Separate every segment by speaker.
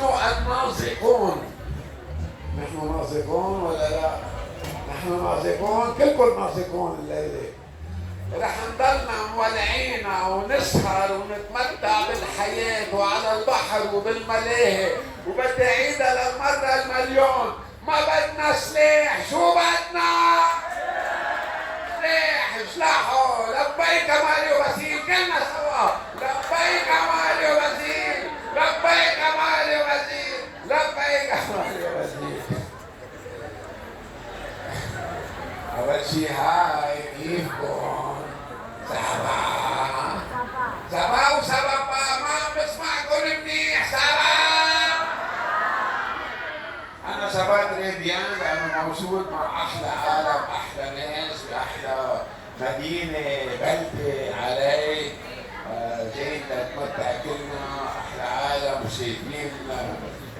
Speaker 1: نحن الناطقون. نحن ناطقون ولا لا؟ نحن ناطقون، كلكم ناطقون الليلة. رح نضلنا مولعينا ونسهر ونتمتع بالحياة وعلى البحر وبالملاهي، وبدي عيدها للمرة المليون. ما بدنا سلاح، شو بدنا؟ سلاح. سلاحه لبيك مالي وغسيل، كلنا سوا لبيك مالي وغسيل، لبيك مالي وغسيل، لبيك مالي وغسيل. أول شي هاي كيفكم؟ سبا وسبب ما عم بسمعكم منيح. سبا أنا سبا تريبيان لأنه موجود مع أحلى عالم، أحلى ناس، بأحلى مدينة، بلدة علي. جايين نتمتع كلنا، أحلى عالم، وشايفين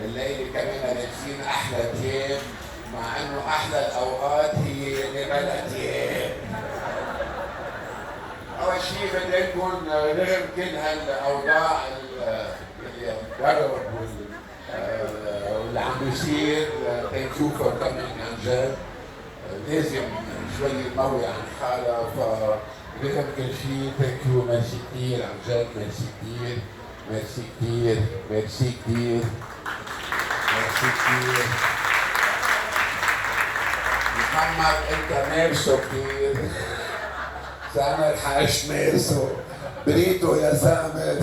Speaker 1: الليلة كمان لابسين أحلى تياب، مع إنه أحلى الأوقات هي اللي بلا تياب. أول شيء بدي أقول رغم كل هالأوضاع اللي الضرب واللي عم بيصير تنشوفها كمان عن جد، لازم شوي نموي عن حالها. فرغم كل شيء ثانك يو، ميرسي كثير عن جد، ميرسي كثير، ميرسي كثير، ميرسي كثير، ميرسي كثير. محمد أنت ميرسو كثير. سامر حاش ميرسو، بريتو يا سامر.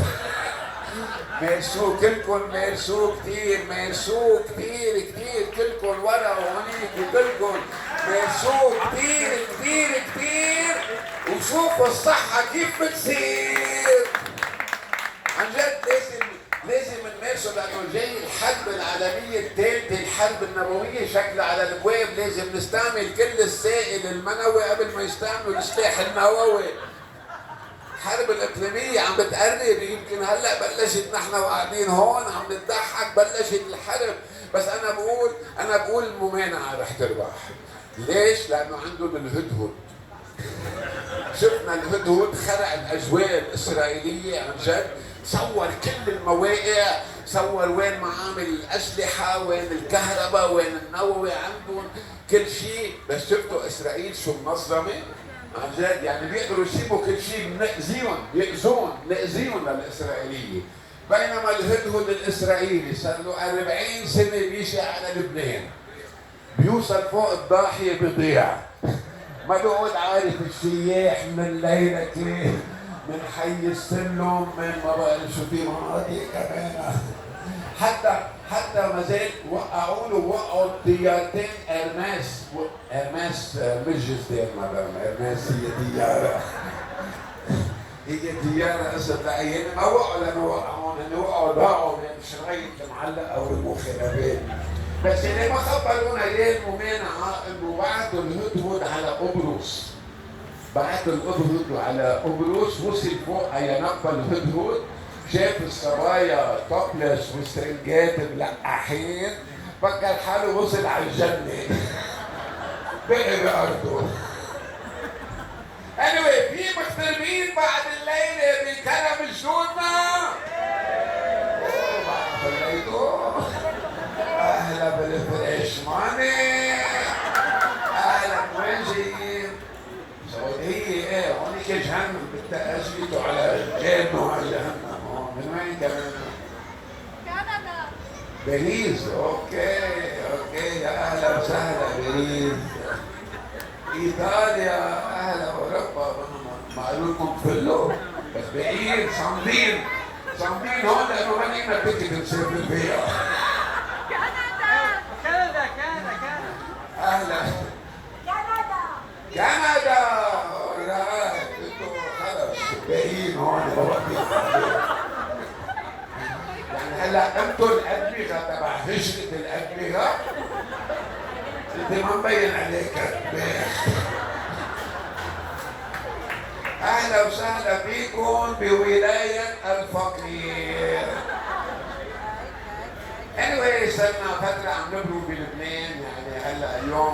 Speaker 1: ميرسو كلكم، ميرسو كثير، ميرسو كثير كثير كلكم ورا وهنيك، وكلكم ميرسو كثير كثير كثير. وشوفوا الصحة كيف بتصير عن جد. لازم نمارسه لانه جاي الحرب العالميه الثالثه، الحرب النوويه شكلها على الابواب. لازم نستعمل كل السائل المنوي قبل ما يستعملوا السلاح النووي. الحرب الاقليميه عم بتقرب، يمكن هلا بلشت، نحن وقاعدين هون عم نضحك، بلشت الحرب. بس انا بقول الممانعه رح تربح. ليش؟ لانه عندهم الهدهد. شفنا الهدهد خرق الاجواء الاسرائيليه عن جد، صور كل المواقع، صور وين معامل الاسلحه، وين الكهرباء، وين النووي، عندهم كل شيء. بس شفتوا اسرائيل شو منظمه عن جد، يعني بيقدروا يسيبوا كل شيء، نأذيهم للاسرائيليه. بينما الهدهد الاسرائيلي صار له 40 سنه بيشي على لبنان، بيوصل فوق الضاحيه بيضيع. ما بيقعد عارف السياح من ليلة من حي السلم، من ما بعرف شو في مناطق كمان. حتى ما زال وقعوا طيارتين ارماس مجلس ما بعرف، ارماس هي طياره. هي طياره اسد لعين، ما وقعوا لما وقعوا، لانه وقعوا ضاعوا من الشرايط المعلقه والمخالفات. بس اللي ما خبرونا ليه الممانعه انه بعثوا الهدهد على قبرص. بعثوا الهدهد على قبرص، وصل فوق ينقى الهدهد، شاف الصبايا توبلس وسترنجات ملقحين، فكر حاله وصل على الجنه. بقي بأرضه. anyway، في مغتربين بعد الليله بكرم الجنه. اهلا بالفريش ماني، اهلا، وين جايين؟ سعودية. ايه هونيك جهنم، بالتأجيتوا على جهنم وعلى جهنم. من وين كمان؟
Speaker 2: كندا.
Speaker 1: باريس. اوكي يا اهلا وسهلا باريس. ايطاليا، اهلا، اوروبا. ما قالوا لكم فلو، بس بعيد صامدين هون لانه ما لقينا تيكت نسافر فيها.
Speaker 2: كندا.
Speaker 1: اهلا. كندا. لا انتوا خلص باقيين هون يعني هلا انتوا الادمغه تبع هجره الادمغه، انت ما مبين عليك. اهلا وسهلا فيكم بولايه الفقير. anyway، صرنا فتره عم نبرو بلبنان، يعني هلا اليوم